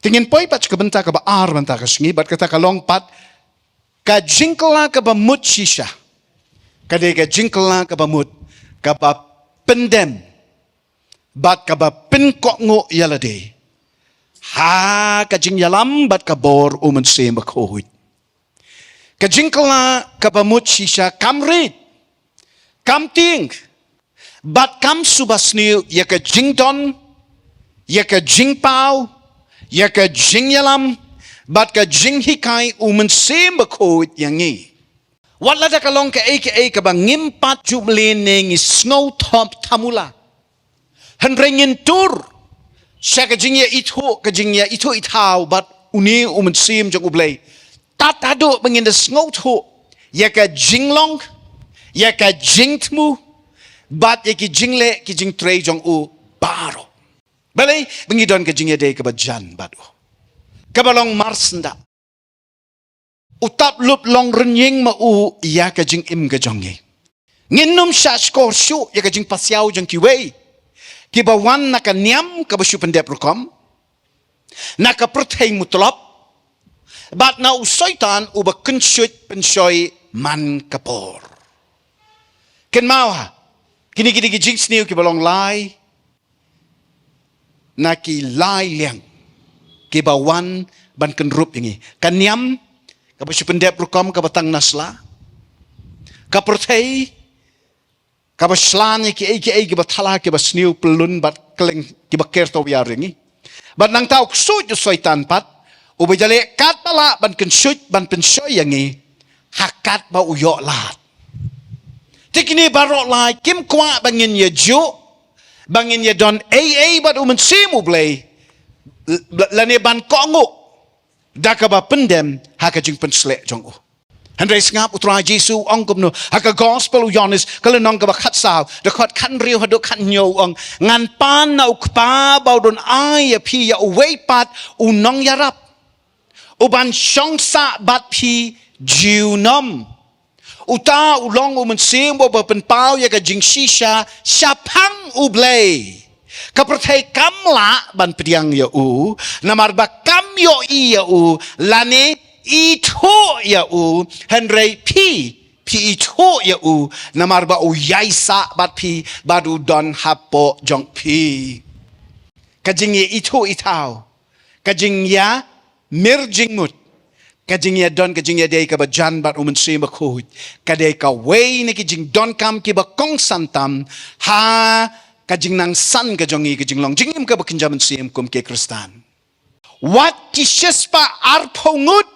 Tingin poi pat kabenta ka ba ar banta ka singi bat kata kalong pat ka jingkla ka ba mut shisha. Kade ka jingkla ka ba mut ka ba pendem bat ka ba pinkok ngo yalade. Ha ka jing yalam bat ka bor sem ba kohuit. Ka jingkla ka ba mut shisha kam read. Kam ting. Bat kam subasniu ya ka jingdon ya ka jingpau ya ka jing yalam, bat ka jing hikai sem ba kohuit yangi. Wala da kalong ka ka ba ngimpat jublin ngi snow top tamula. Henrengin tur. Siya ka jing ya ito itaw bat uni sem jang ublay. Tatado bangin da snow to ya ka jinglong ya ka jingtmu bat ya ki jingle ki jing tre jang u baro. Balay bangidon ka jing ya day ka ba jan bat u. Kabalong marsenda. Utap lup long renyeng ma u ya ka jing im ka jongi. Nginum sya skor syu ya ka jing pasyaw jang kiway. Kibawan na ka niam ka basyu pendep rukom. Na ka pertay mutlop. Bat na usaitan uba kensyut pensyoy man kapor. Ken mau ha. Kini ki jing sniu kibalong lai. Na ki lai liang. Kibawan ban kenrup yangi. Kaniam kabasyu pendep rukom kabatang nasla. Kapertay kabaslan ki kibathala kibasniu pelun bat keleng kibakerto biar yangi. Bat nang tau ksut soitan pat ubajale kat pala ban kensut ban pensyoy yangi hakat ba uyok lat. Tikini barok lai kim kwa bangin ya jo bangin ya don bat simu blay. Lani ban kongo daka ba pendem haka jing penslek jong u. Handai ngap utra Jesu ong kumno haka gospel u yonis kalau nong ka ba khat saw de khat kan riu hado kan nyo ong ngan pan na ukpa ba don ai ya pi ya uwei pat u nong yarap. Uban shong sa bat pi jiu nom. Uta ulong sim bo ba penpau ya ka jing shisha syapang u blay. Kapertai kamla ban pediang ya u namar ba kam yo i ya u lane ito ya u henrei pi ito ya u namar ba u yaisa bat pi badu don hapo jong pi kajing ya ito itaw kajing ya mirjing mut kajing ya don kajing ya day ka ba jan bat sim ba kuhut kadai ka way ni kajing don kam ki ba kong santam ha kajing nang san kajongi kajing long jingim ka bakinjaman siem kum ke kristan wat kisespa arpongut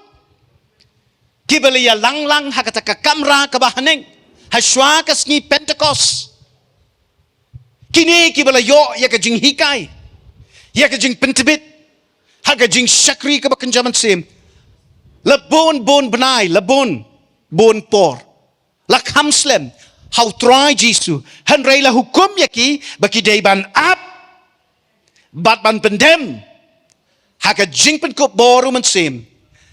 kibali ya lang hakata ka kamra ka bahaneng haswa kasni pentecost kini kibala yo ya kajing hikai ya kajing pentebit hakajing syakri ka bakinjaman siem lebon bon benai lebon bon por lakham slem how try Jesu henrei la hukum yaki baki day ban up bat ban pendem haka jing pen ko boru mensim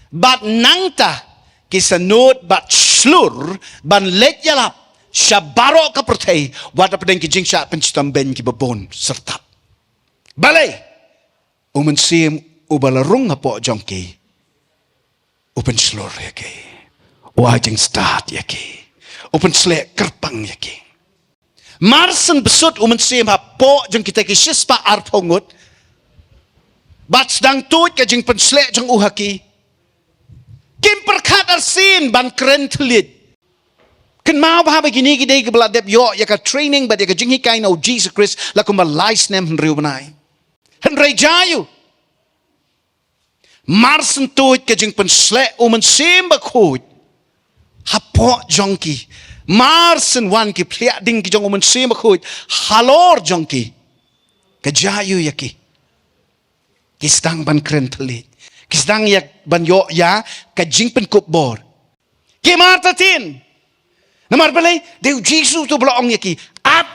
bat nangta kisanut bat slur ban let yalap syabaro ka pertay wata pedeng ki jing sya pencitam ben ki babon sertap balai umensim ubalarung apo jongki upen slur yaki wajing start yaki open slek kerpang yaki. Marsen besut sim hapo jeng kita kisis pa arpongut. Bat sedang tuit ke jeng penslek jeng uhaki. Kim perkat arsin ban keren telit. Ken mau bah begini gede ke beladep yo ya ka training bat ya ka jeng hikai no Jesus Christ lakum ba lais nem henriu benai. Henrei jayu. Marsen tuit ke jeng penslek sim bakut. Hapo jongki marsen wan ki pliak ding ki jong sim bakut halor jongki kejayu yaki kisdang ban keren telit kisdang yak ban yo ya kajing pen kup bor ki martatin namar balai deu Jesus tu blong yaki up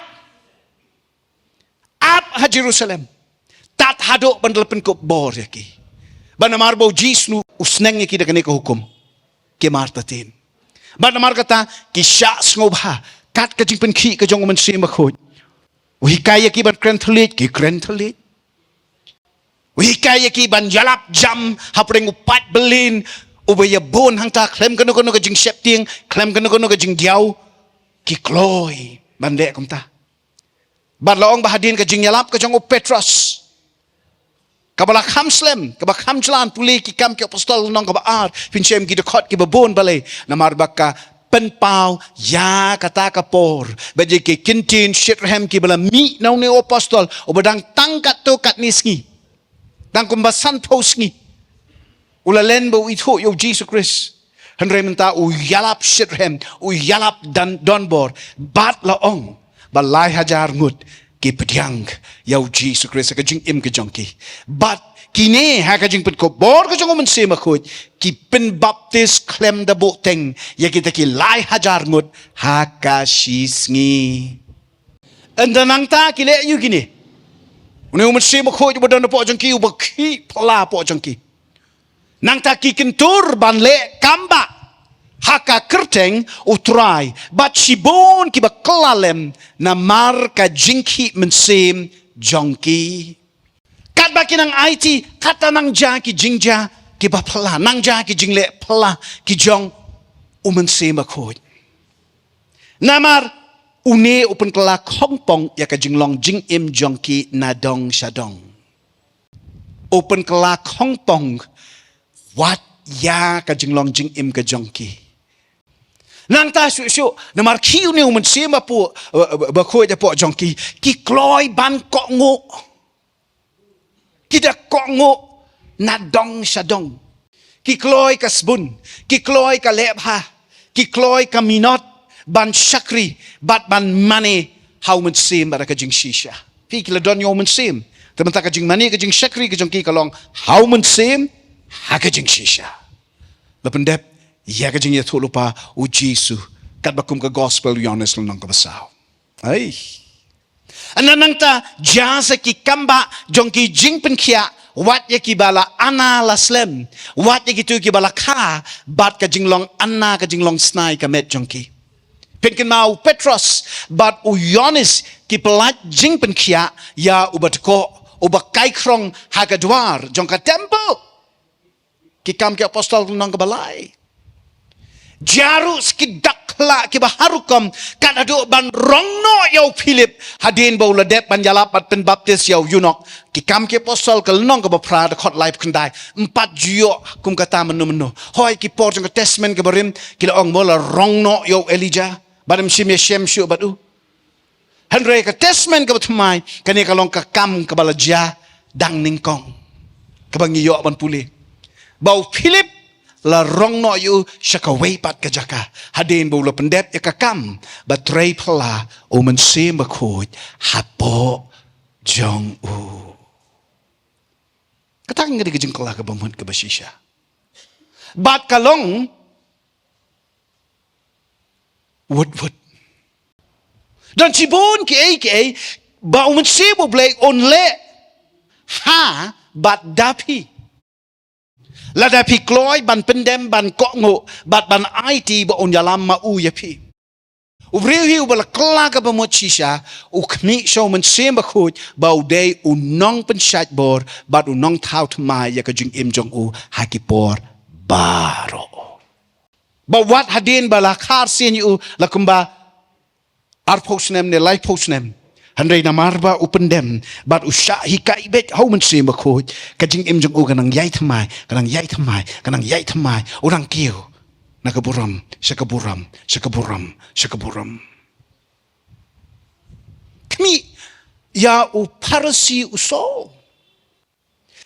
ha Jerusalem tat hadok ban pen kup bor yaki ban namar bo Jesus usneng yaki dakane ko hukum ki martatin ban namar kata kisya ngobha kat kajing pen ki ka jong sim bakut wi kaya ki ban keren telit ki keren telit Wikai ki ban yalap jam hapring upat belin ubaya bon hang ta klem kono ka jing septing klem kono ka jing diau ki kloi bande kum ta ban laong bahadin ka jing yalap ka jong Petros kabala khamslem kabak khamjlan puli ki kam ki apostol nong kabaar pinchem ki dekot ki babon bale namar baka penpau ya kata kapor baje ki kintin shitrhem ki bala mi nau ne apostol obadang tangkat to kat nisngi dan kumbasan posngi ulalen bo itu yo Jesus Christ henry menta u yalap shitrhem u yalap dan donbor bat laong balai hajar ngut ki pediang yo Jesus Christ ka jing im ka jongki bat kini ha ka jing pet ko bor ka jong men se ma khut ki pen baptist klem da bo teng ya kita ki lai hajar ngut ha ka shisngi endanang ta ki le yu kini Uni umat si makho jubo dan po jangki ubaki pala po jangki. Nang taki kentur ban le kamba haka kerteng utrai bat sibon ki baklalem na mar ka jingki mensim jangki. Kat baki nang IT kata nang ja ki jingja ki bapala nang ja ki jingle pala ki jong uman si makho. Namar une open kala kongpong ya ka jinglong jing im jongki nadong shadong open kala kongpong wat ya ka jinglong jing im ka jongki nang ta su namar ki une umen sema pu ba khoi da po jongki ki kloi ban ko ngo ki da ko ngo nadong shadong ki kloi ka sbun ki kloi ka lebha ki kloi ka minot ban shakri bat ban mane how men sim baraka jing shisha pi kila don yo men sim teman ta ka jing mane ka jing shakri ka jong ki kalong how men sim ha ka jing shisha lapendep ya ka jing ya thulupa u jisu kat bakum ka gospel yones nang ka basaw ai ananang ta jasa ki kamba jong ki jing pen khia wat ya ki bala ana laslem wat ya ki tu ki bala kha bat ka jinglong anna ka jinglong snai ka met jong ki Penkin mau Petros bat u Yohanes ki pelat jing penkia ya ubat ko ubat kai krong hagadwar jong ka temple ki kam ki apostol nang ka balai jaru ki dakla ki baharukom kan adu ban rongno yo Philip hadin bo ladep ban jalap bat pen baptis yo yunok ki kam ki apostol ka nang ka bapra da khot life kandai 4 jio kum kata menu hoi ki por jong ka testament ka barim ki ong mola rongno yo Elijah Badam sim yeshem shu batu. Henry ka testament ka batumai kani kalong ka kam ka balaja dang ningkong. Kabang iyo ban puli. Bau Philip la rong no yu shaka weipat ka jaka. Hadin bau la pendep ya ka kam batray pala o man sim bakut hapo jong u. Katang nga di ka jingkala ka bamhut ka basisha. Bat kalong wood dan sibon ki ba uman sibo blake onle ha bat dapi la dapi kloy ban pendem ban kokngo bat ban IT ba on yalam ma u yapi uvrihi ubala klaga ba mo Shisha u kni show man simba khut ba day unong penshat bor bat unong thau thmai ya ka jing im jong u hakipor baro Ba wat hadin bala khar sin yu lakumba ar postnem ne life postnem handai namarba upendem bat usha hikai bet how man sim ko kajing im jong u kanang yai thamai orang kiu nakaburam shakaburam kmi ya u parasi uso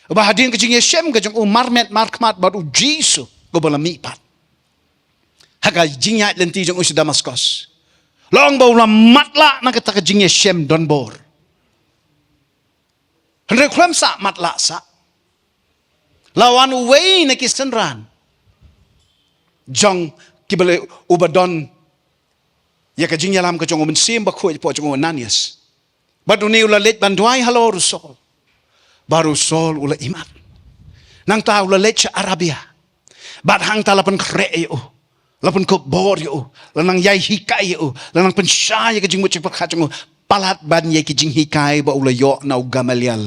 ba hadin kajing yeshem kajing u marmet markmat bat u jisu go bala mi pat Haga jinya lenti jong usi Damaskus. Long bau la matla na kata ka jingye shem don bor. Henry klam sa matla sa. Lawan uwei na kisenran. Jong kibale ubadon ya ka jingya lam ka jong umen sim ba ko po jong Ananias. Baduni ula let banduai halo rusol. Baru sol ula iman. Nang ta ula let sa Arabia. Bad hang talapan kreo. Lapun ko bor yo, lanang yai hikai yo, lanang pensaya ke jing mucik pakhat jong palat ban yai ke jing hikai ba ula yo na Gamaliel.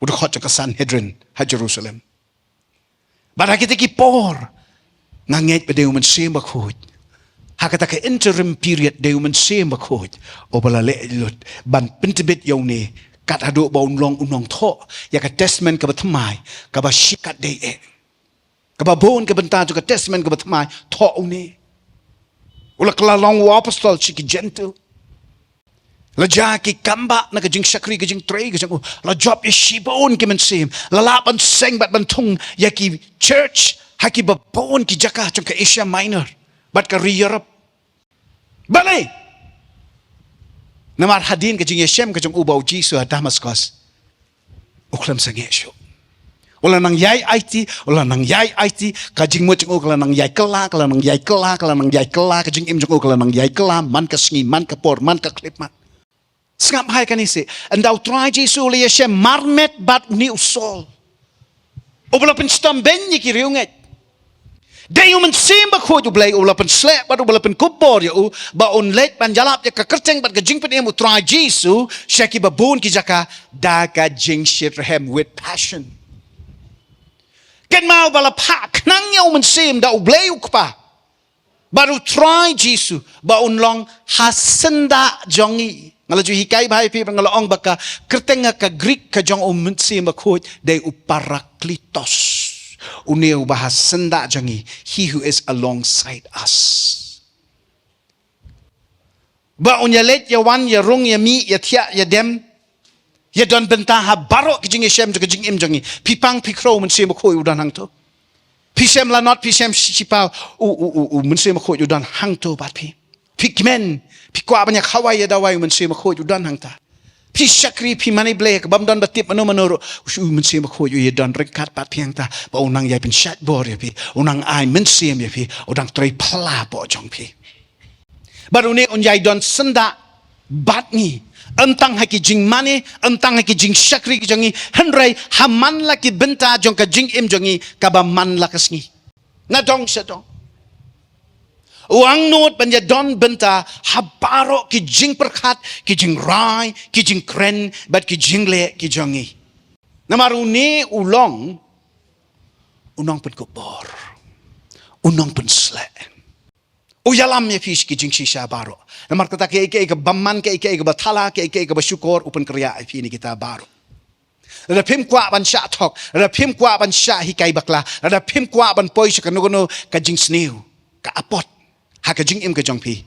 udah khot ke Sanhedrin ha Jerusalem bara kita ki por nganget pe deu men sem ba khoj ha kata ke interim period deu men sem ba khoj obala le lut ban pentibet yau ne kat adu ba unong tho ya ka testament ka bathmai ka ba shikat de e ka ba bon ka benta ka testament ka bathmai tho une ula kala long apostol chi ki gentle la ja ki kamba na ka jing shakri ka jing trei ka jing la job is shibon ki men sim la la ban seng bat ban thung ya ki church ha ki ba bon ki jaka chung ka Asia Minor bat ka Europe balai namar hadin ka jing Yeshem ka jing ubau Jisu Damascus uklam sangesho wala nang yai IT ka jing mo jing ukla nang yai kala nang yai kala ka jing im jing ukla nang yai kala man ka sngi man ka por man ka klip man Sngap hai kanisi. Andau try Jesu le Yeshem marmet bat ni usol. Ubla pen stam ben ki riunget. Dei men simba khoj ublai ubla pen slep bat ubla pen kubor ya ba on let ban jalap ya ka kerceng bat ka jing pen emu try Jesu shaki ba bun ki jaka da ka jing shitrehem with passion. Ken mau bala pak nang yau men sim da ublai ukpa. Baru try Jesu ba on long hasenda jongi. Ngala ju hikai bhai pi ngala ong baka kertenga ka Greek ka jong umsi makhoj de uparaklitos uneu bahas senda jangi he who is alongside us ba unya let ya wan ya rung ya mi ya thia ya dem ya don benta ha baro ki jing shem ka jing im jangi pi pang pi kro mun se makhoj udan hang to pi shem la not pi shem chipao mun se makhoj udan hang to bat pi Pikmen, pikwa banyak Hawaii dawai mensi makhoj udan hangta. Pi shakri pi mani blek bam don batip mano usu mensi makhoj u dan rekat pat piangta ba unang yai pen shat bor ya pi unang ai mensi ya pi udang trai pala bo jong pi. Baru ne unjai don senda batni entang haki jing mani entang haki jing shakri jangi henrai haman laki benta jong ka jing im jangi kaba man lakasngi. Ngadong sedong Uang nut banja don benta habaro ki jing perkat ki jing rai ki jing kren bat ki jing le ki jongi. Namaru ni unong pen kubor. Unong pen sle. Uyalam ya fish ki jing shisha baro. Namar kata ke bamman ke bathala ke basyukor upen kerja ipi ni kita baro. Ada pim kwa ban sha tok, ada pim kwa ban sha hikai bakla, ada pim kwa ban poi shakanugono ka jing sniu, ka apot. Haka jing im ka jong pi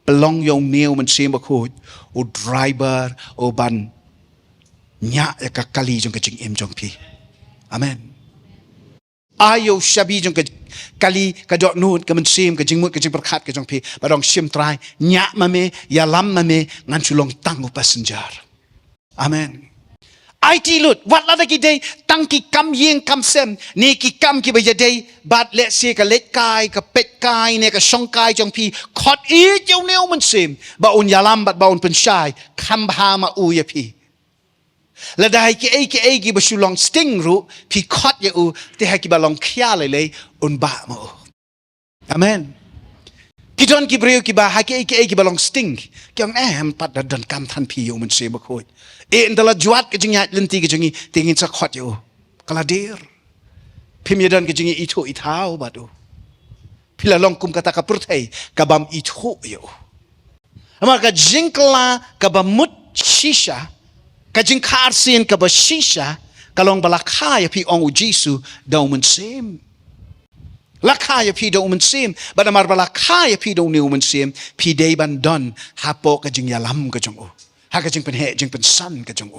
pelong yong neu men sem ba khoj o driver o ban nya ka kali jong ka jing im jong pi amen ayo shabi jong ka kali ka dot nut ka men sem ka jing mut ka jing perkhat ka jong pi ba dong sim try nya ma me ya lam ma me ngan chulong tang o passenger amen IT lut wat la ki day tang ki kam yeng kam sem ni ki kam ki ba day bat let se ka let kai ka pet kai ne ka shong kai jong pi khot i jeu neu man sem ba un yalam bat ba un pen shai kam ha ma u ya pi la dai ki ba shulong sting ru pi khot ya u te ha ki ba long khia le un ba mo amen ki don ki breu ki ba ha ki ba long sting kyang pat dan kam than pi yo man sem ba khoj ndala juat ke jingi lenti ke jingi tingin sa khot yo kaladir pim yadan ke jingi itu itau badu pila long kum kata ka purthai kabam itu yo amar ka jingkla kabamut shisha ka jing kharsin ka ba shisha kalong bala khaya pi ong Jesu daw mun sim la khaya pi daw mun sim bada mar bala khaya pi daw new mun sim pi day ban don hapo ka jing yalam ka jong Haka jing pen he jing pen san ka jong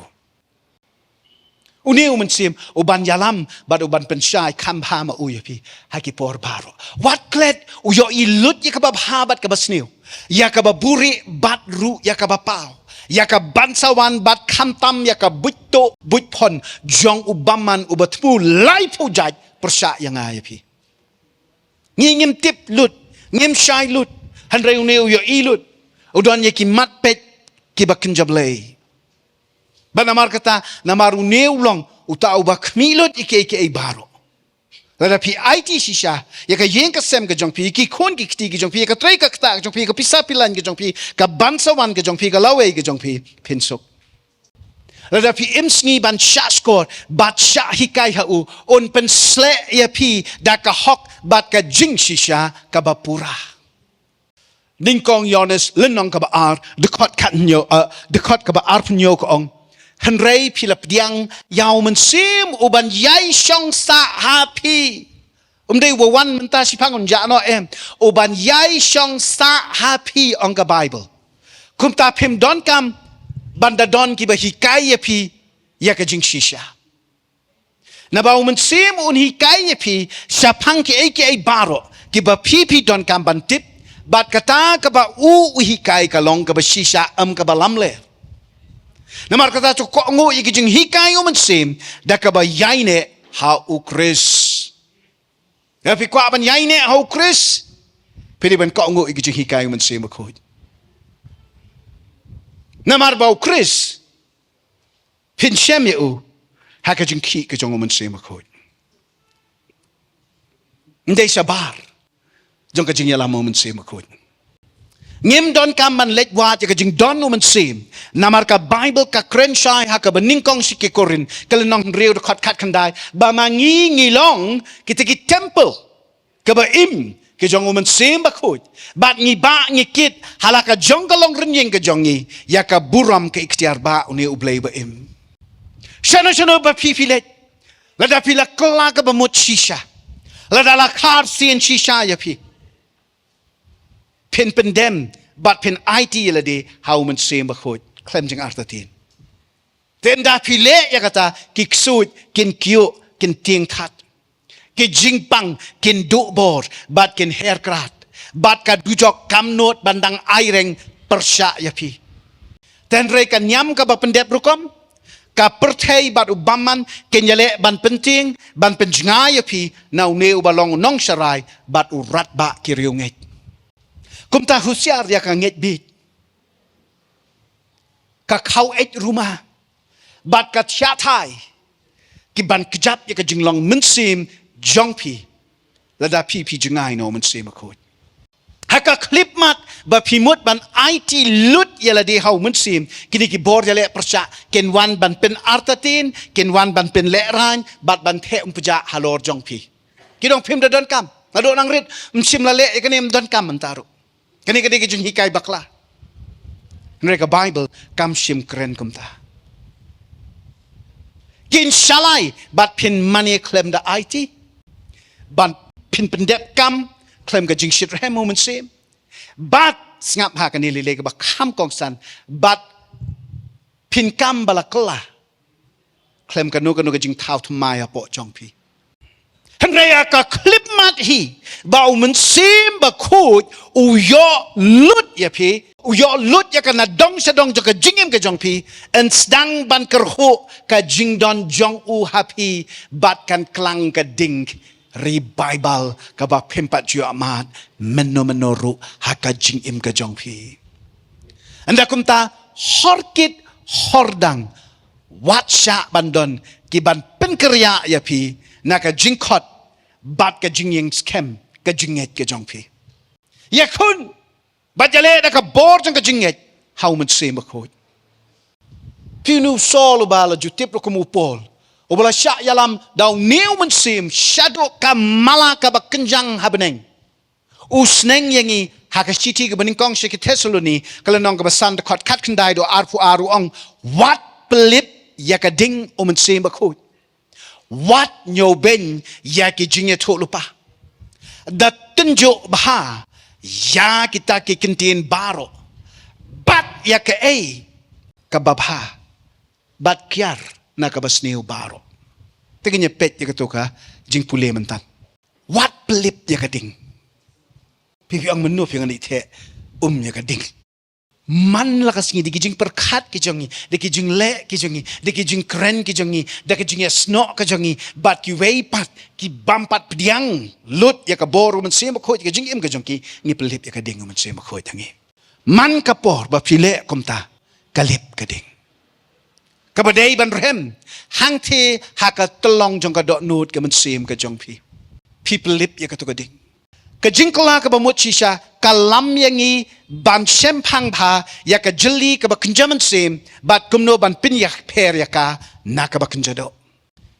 Uniu men sim uban yalam bad uban pen shai kam ha ma u pi haki por baro. Wat klet u yo ilut ya kabab habat ka basniu. Ya ka buri bat ru ya ka pau. Ya ka bansawan bat kamtam ya ka butto butpon jong ubaman ubatmu lai pu jaj persya yang ay pi. Ngim tip lut ngim shai lut hanre uniu yo ilut udon ya ki mat pet kibakin jablay. Banamar kata namaru neulong utau bak milot ike baro. Lada pi IT Shisha ya ka yen ka sem ka jong pi ki kon ki kti ki jong pi ka trei ka kta jong pi ka pisa pilan ki jong pi ka bansawan ka jong pi ka laway ka jong pi pinsuk. Lada pi im sngi ban syak skor bat syak hikai hau on pen slek ya pi da ka hok bat ka jing shisha ka bapura. Ding kong Yones lenong ka ba ar dekot kat nyo dekot ka ba ar nyo ko ong henrei pi lap diang yau men sim uban yai shong sa happy. Dei wo wan menta si pangon ja no em uban yai shong sa happy ong ka Bible. Kum ta pim don kam banda don ki ba hikai ya pi ya ka jing shisha. Na ba umen sim un hikai ya pi sapang ki ai baro ki ba pi don kam ban tip bat kata ka ba u hikai ka long ka ba shisha ka ba lamle. Na mar kata ko ngo i ki jing hikai umen sim da ka ba yaine ha u Chris. Ya pi kwa ban yaine ha u Chris. Pili ban ko ngo i ki jing hikai umen sim ko. Namar bau Chris pin shem yu haka jing ki ka jong umen sema ko. Ndai sabar jong ka jing yala umen sema ko. Ngim don kam man let wa ka jing don umen sem. Namar ka Bible ka krenshai haka beningkong si ki korin kalenong riu de khat khat khandai ba mangi ngilong kita ki temple ka ba im ke jong umen sem ba khoj bat ngi ba ngi kit halaka jong kalong renyeng ke jongi ya ka buram ke ikhtiar ba uni ublei ba im shana ba pifilet la da pila kla ka ba mut shisha la da la Khasi en shisha ya pi pin pendem bat pin IT la de how umen sem ba khoj klem jing artatin ten da pile ya kata kiksut kin kyo kin ting that ki jingpang kin du bor bat kin haircraft bat ka dujok kamnot bandang aireng persya ya pi ten re kan nyam ka ba pendep rukom ka perthei bat ubaman kin yale ban penting ban penjnga ya pi nau ne ubalong nong sarai bat urat ba kiriunget kum ta husiar ya ka nget bit ka khau et rumah bat ka chatai ki ban kejap ya ka jinglong mensim jongpi lada pi jengai no men sema ko haka clip mat ba pimut ban IT lut yala de hau men sim kini ki bor yale persa ken wan ban pen artatin ken wan ban pen le ran bat ban the umpuja halor jongpi kidong pim da don kam ado nang rit msim la le kani don kam mentaru kani ki jung hikai bakla mereka Bible kam sim keren kumta kin shalai bat pin money claim da IT ban pin pendep kam claim ka jing shit rem moment sim bat ngap ha kan ni le ka ba kam kong san bat pin kam bala kla claim ka no jing thau thmai apo jong pi henreya ka clip mat hi ba moment sim ba khut u yo lut ya pi u yo lut ya kana dong sedong ka jingim ka jong pi en sedang ban kerhu ka jing don jong u happy bat kan klang ka ding Bible kaba pempat ju amat menoru haka jing im ka jong pi anda kumta horkit hordang watsha bandon ki ban penkerya ya pi naka jingkot bat ka jingyeng scam ka jinget ka jong pi ya kun bajale naka bor jong ka jinget how much same ko pinu solo bala ju tip ko mu pol ubala syak yalam daw new mensim shadow kamala ka bakenjang habeneng usneng yangi hakashiti ka beningkong shiki tesoloni kalanong ka basan de kot kat kendai do arpu aru ong what pelip yakading mensim bakut what nyoben yaki jinge to lupa da tunjuk bah ya kita ki kentin baro bat yaka ei kababha bat kyar na kabasneo baro. Tingin niya pet ya katuka, jing pule mentan. What pelip ya kading? Pipi ang menuf yang anite ya kading. Man lakas ngi diki jing perkat ki jongi, diki jing le ki jongi, diki jing keren ki jongi, diki jing ya snok ki jongi, bat ki weipat ki bampat pediang lut ya kaboru mensema khoi ki jing im ki jongi, ngi pelip ya kading mensema khoi tangi. Man kapor ba pile komta kalip kading. Kabadai ban rem hang te haka telong jong ka dot nut ka mensem ka jong pi people lip ya ka to ka ding ka jingkala ka ba mut shisha kalam yangi ban sempang bha ya ka jeli ka ba kenjaman sim bat kumno ban pinyak per ya ka na ka ba kenjado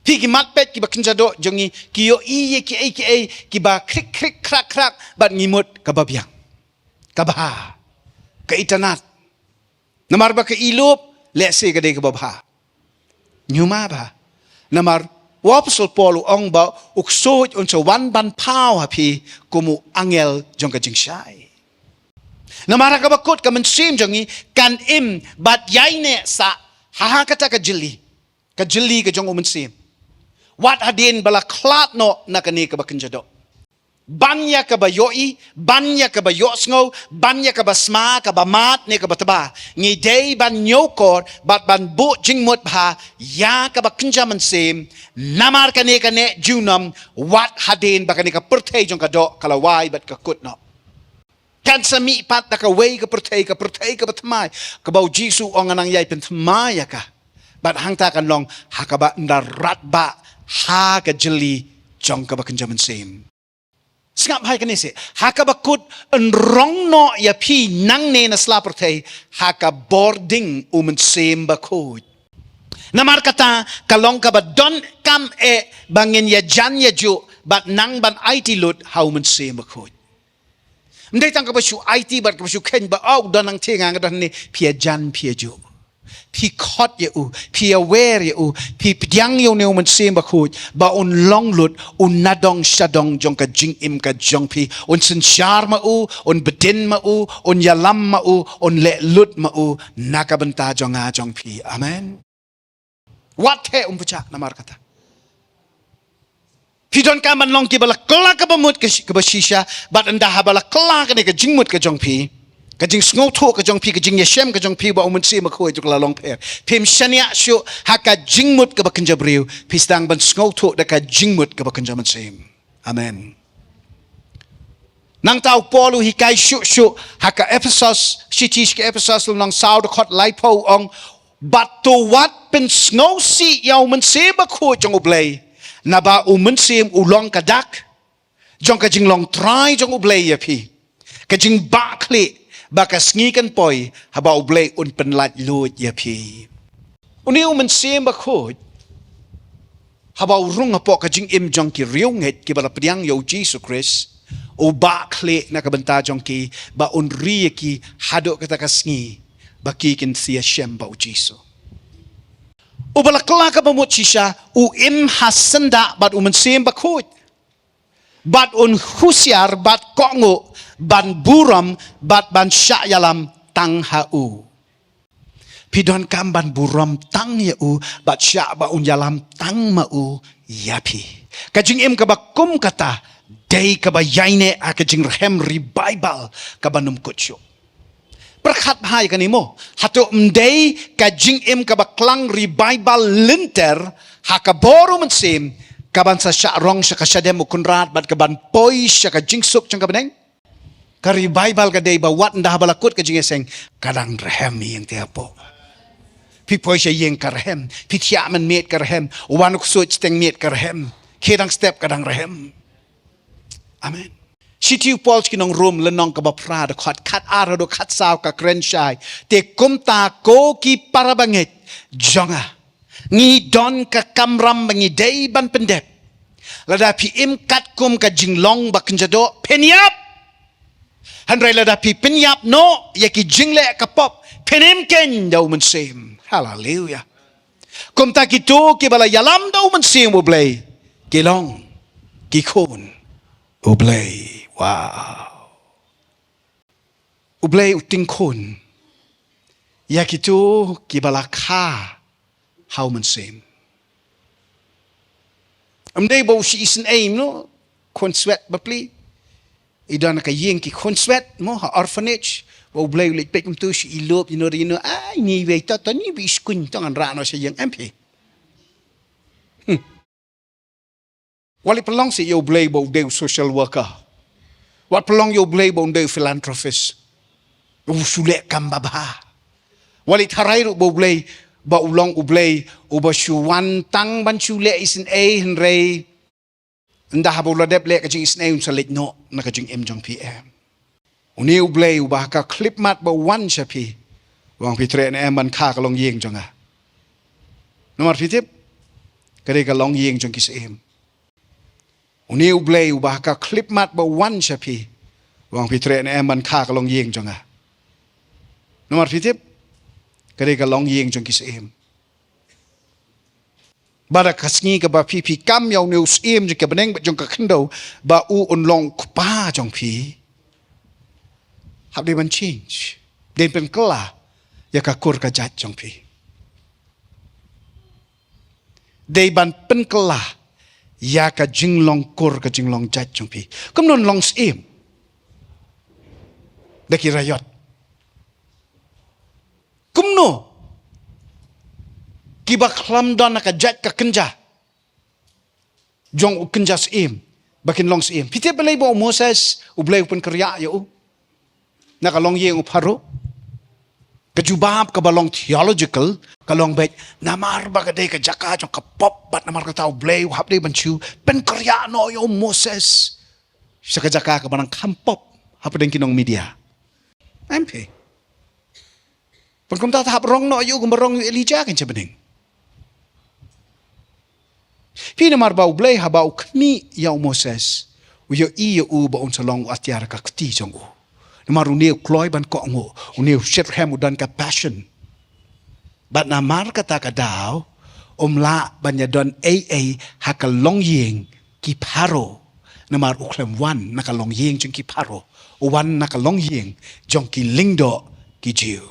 pi ki matpet ki ba kenjado jongi ki yo i ki ba krik krik krak krak bat ngimut ka ba biang ka ba ka itanat namar ba ka ilup lese ka de ka ba bha nyuma ba namar Wapsol Paul ong ba uksoj unsa wan ban pau hapi kumu angel jong ka jingshai. Namara ka bakut ka mensim jongi kan im bat yaine sa hahakata ka jili ka jong mensim. Wat hadin bala klat no na kani ka bakenjado. Banya ka ba yoi, banya ka ba yosngo, banya ka ba sma ka ba mat ne ka ba taba. Ngi day ban nyokor bat ban bu jingmut bha ya ka ba kenjaman sim namar ka ne junam wat hadin ba ka ne ka pertay jong ka do kalawai bat ka kutno. Kan sami pat na ka way ka pertay ka ba tamay ka ba jisu ong anang yay pentamaya ka. Bat hangta kan long hakaba ndarat ba ha ka jeli jong ka ba kenjaman sim. Sengap hai kanisi haka bakut enrong no ya pi nang ne na slapertay haka boarding sem bakut namar kata kalong ka ba don kam bangin ya jan ya ju bat nang ban IT lut hau sem bakut ndai tang ka ba shu IT bat ka ba shu ken ba au don nang tinga ga don ni pia jan pia ju pi khot ya u pi aware ya u pi pdyang yo ne sem bakut ba un long lut un nadong shadong jong ka jing im ka jong pi un sin shar ma u un bedin ma u un yalam ma u un le lut ma u nakabenta jong a jong pi amen wat he pucha namar kata pi don ka man long ki bala kla ka ba mut ka ba shisha bat anda ha bala kla ka ne ka jing mut ka jong pi ka jing sngo tho ka jong pi ka jing yeshem ka jong pi ba umun si ma khoi tu la long per pim shania shu ha ka jing mut ka ba kenjabriu pi stang ban sngo tho da ka jing mut ka ba kenjaman sim amen nang tau polu hi kai shu ha ka Ephesus shitish ka Ephesus nang sao da khot lai po ong bat to wat pen sngo si yau man se ba khoi jong ublei na ba umun sim ulong ka dak jong ka jing long try jong ublei ya pi ka jing ba kli baka sngi kan poi haba ublei un penlat lut ya pi uni men sem ba khoj haba rung apo ka jing im jong ki riung het ki bala priang yo Jesus Christ o ba khle na ka benta jong ki ba un ri ki hado kata ka sngi ba ki kin sia shem ba Jesus o bala kla ka ba mo Shisha u im hasanda bat men sem ba khoj bat un husiar bat kongo ban buram bat ban syayalam tang hau pidon kam ban buram tang yau bat sya ba un yalam tang mau yapi kajing im ka ba kum kata dei ka ba yaine a kajing rehem revival ka ba num kutyo perkhat hai kanimo hatu mdei kajing im ka ba klang revival linter hakaboru mensim kaban sa sya rong sya ka syadem kunrat bat kaban poi sya ka jingsuk jang ka beneng ka revival ka dei ba wat ndah balakut ka jingeseng kadang rehem yang tiapo pi poi sya yeng ka rehem pi tia men met ka rehem wanuk such teng met ka rehem kedang step kadang rehem amen sitiu Paul kinong room lenong ka ba pra da khat ara do khat saw ka krenshai te kumta ko ki parabanget jonga ngi don ka kamram ngi dei ban pendep lada pi im kat kum ka jinglong ba kenjado penyap handrai lada pi penyap no yaki jingle ka pop penim ken dau men sem hallelujah kum ta ki to ki bala yalam dau men sem oblay kilong ki khon oblay wow oblay uting khon yaki to ki bala kha how man same. Day bo si isen aim no kon sweat ba pli. Idan ka yeng ki kon sweat mo ha orphanage bo blay lik pek tu si ilop you know ai ni we ta ni bi skun tangan rano sa yeng MP. Wali pelong si yo blay bo de social worker. Wat pelong yo blay bo de philanthropist. Usule kambaba. Wali tharai bo blay ba ulong ublay uba shuwan tang ban shule isin a henrei nda habu ladep le ka jing isin a unsalit no na ka jing em jong pm Uni ublay ubah ka klip mat ba wan siya wang pitre na eman ka kalong yeng jonga. Nomor pitip, kare kalong yeng jong kisim. Uni ublay ubah ka klip mat ba wan siya wang pitre na eman ka kalong yeng jonga. Nomor pitip, kare kalong yeng jong kisim. Bara kasngi ka ba pi kam yaw neus jong ka beneng ba jong ka kendo ba u unlong kupa jong pi. Habdi man change. Den pen kela ya ka kur ka jat jong pi. Dei ban pen kela ya ka jinglong kur ka jinglong jat jong pi. Kum non long sim. Daki rayot. Kum no. Kiba klam don ka jat ka kenja. Jong u kenja sim. Bakin long sim. Piti belai bo Moses u belai pen kerja ya u. Nakalong yeng uparo. Kejubab ka balong theological kalong bet namar bagade ka jaka jong ka pop bat namar ka tau blay hap de banchu pen karya no yo Moses sa ka jaka ka banang kampop hap den kinong media MP pagkum ta hap rong no yo gumrong Elijah kan chabening pinamar ba blay habau kmi yo Moses yo i yo u ba on salong atiar ka kti jong u namar uneu kloy ban ko ngo uneu Shethem udan ka passion bat namar kata ka daw la banyadon hakalong yeng ki paro namar uklem wan nakalong yeng jong ki paro wan nakalong yeng jong ki lingdo ki jiu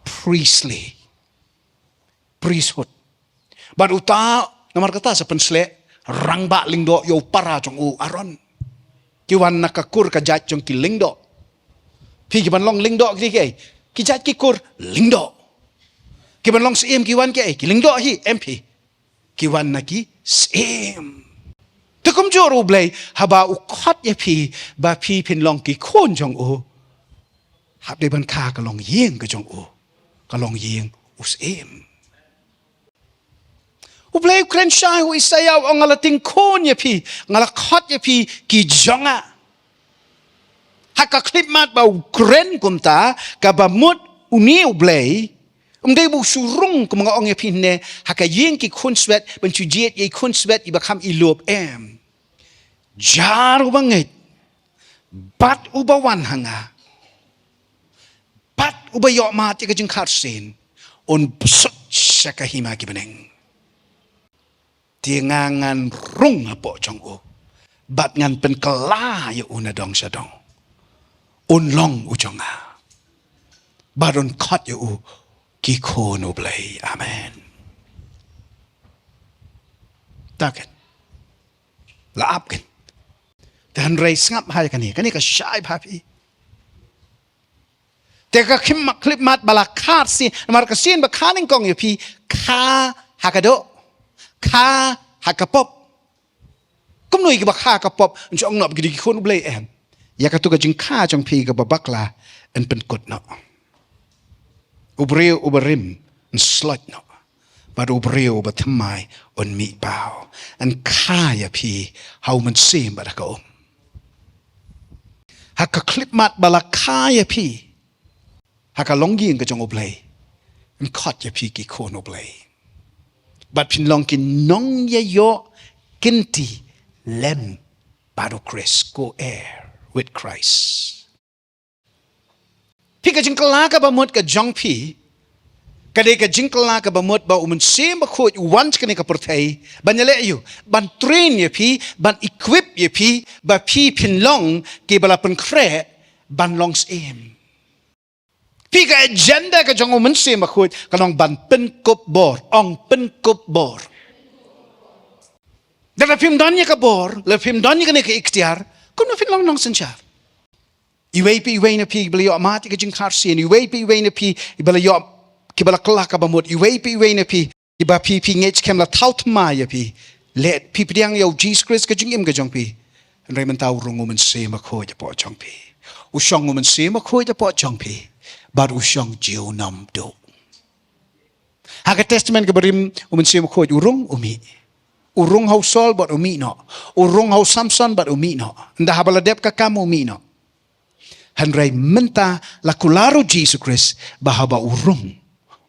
priesthood bat uta namar kata sa pensle rangba lingdo yo para jong u aron kiwan nakakur ka jat jong ki lingdo pi kiban long lingdo ki jat ki kur lingdo kiban long sim kiwan ki lingdo hi MP kiwan na ki sim takum joro blay haba u khot ye pi ba pi pin long ki khon jong u hab de ban ka ka long yeng ka jong u ka long yeng us sim u blay kren shai hu isayaw ang alating khon ye pi ngala khot ye pi ki jonga haka klip mat ba kren kumta ka ba mut uni u blay dei bu surung ko mga ong ye pi ne haka yeng ki khon swet ban chu jiet ye khon swet i ba kham i lob em jar u bangit bat u ba wan hanga bat u ba yo ma ti ka jing khat sin on sut shaka hima ki beneng tiangangan rung apo jong u bat ngan pen kela yo una dong sadong un long u jong a baron khot yo u ki khon u blay amen taken la apken dan rei ngap hai kan ni ka shai papi te ka khim mak klip mat bala khat si mar ka sin ba khaning kong yo pi kha hakado kha hakapop kum noi ki ba kha kapop jong nop gi khon blay em ya ka tu ka jing kha jong pi ka babakla en pen kot no ubreu uberim en slot no but ubreu batmai on mi bao en kha ya pi how man sim ba ka haka klip mat bala kha ya pi haka longging ka jong blay en khot ya pi ki khon blay but pin long kin nong ye yo kinti lem baro Chris go air with Christ. Pi ka jingkala ka ba mot ka jong pi kade ka jingkala ka ba mot ba umun sim ba khot once kane ka portay banyale yu ban train ye pi ban equip ye pi ba pi pin long ki bala pen kre ban longs aim. Pi ka agenda ka jong umun sim ba khot kanong ban pen kop bor ong pen kop bor. Dala pim danya ka bor, la pim danya ka ne ka ikhtiar, kuno fin long nong sanchar. Iway na pi bala yo amati ka jing Khasi, iway na pi bala yo kibala kala ka bamut, iway na pi iba pi ngech kem la taut ma ya pi, let pi piang yo Jesus Christ ka jing im ka jong pi. Ray man tau rung umun sim ba khot ya po jong pi. Ushong umun sim ba khot ya po jong pi. Bar ushong jiu nam do. Haka testament ka barim umun sim ba khot urung umi. Urung hau Saul but umi no. Urung hau Samson but umi no. Nda habala dep ka kam umi no. Hanray menta lakularo Jesus Christ bahaba urung.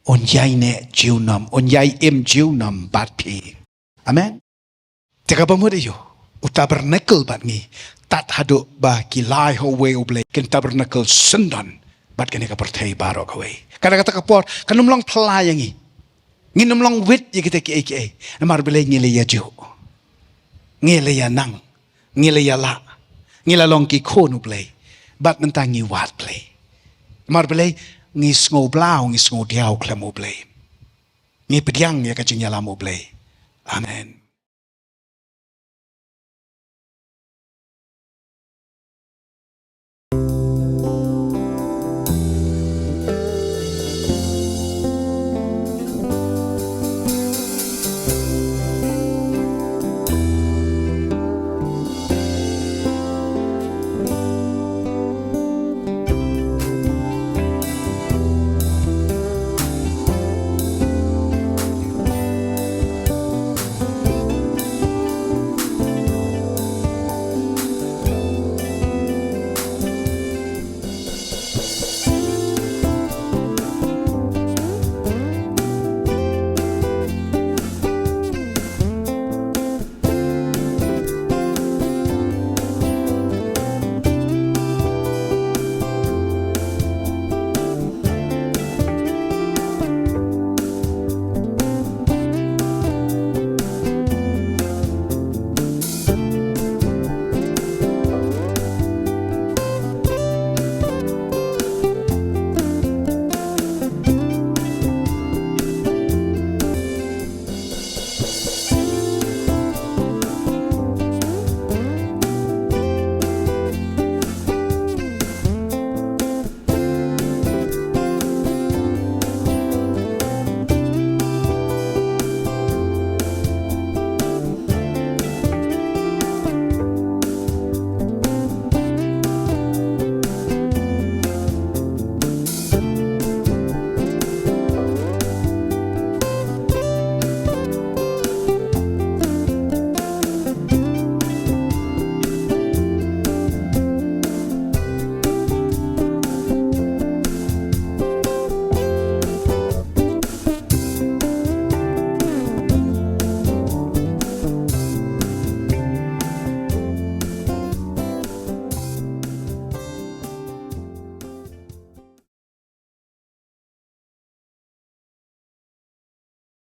On yay ne jiunam, on yay jiunam bat pi. Amen. Teka ba mo dayo? O tabernacle bat ngi. Tat hado ba kilay ho way oblay. Ken tabernacle sendan. Bat kani ka pertay baro ka way. Kada kata kapor, kanum lang pelayangi. Nginum lang wit ya kita ki. Namar bilay ngile ya jiu. Ngile ya nang. Ngile ya la. Ngila long ki konu blay. Bat mentang ngi wat blay. Namar bilay ngis ngo blau, ngis ngo diaw klamo blay. Ngi pedyang ya kacing yalamo blay. Amen.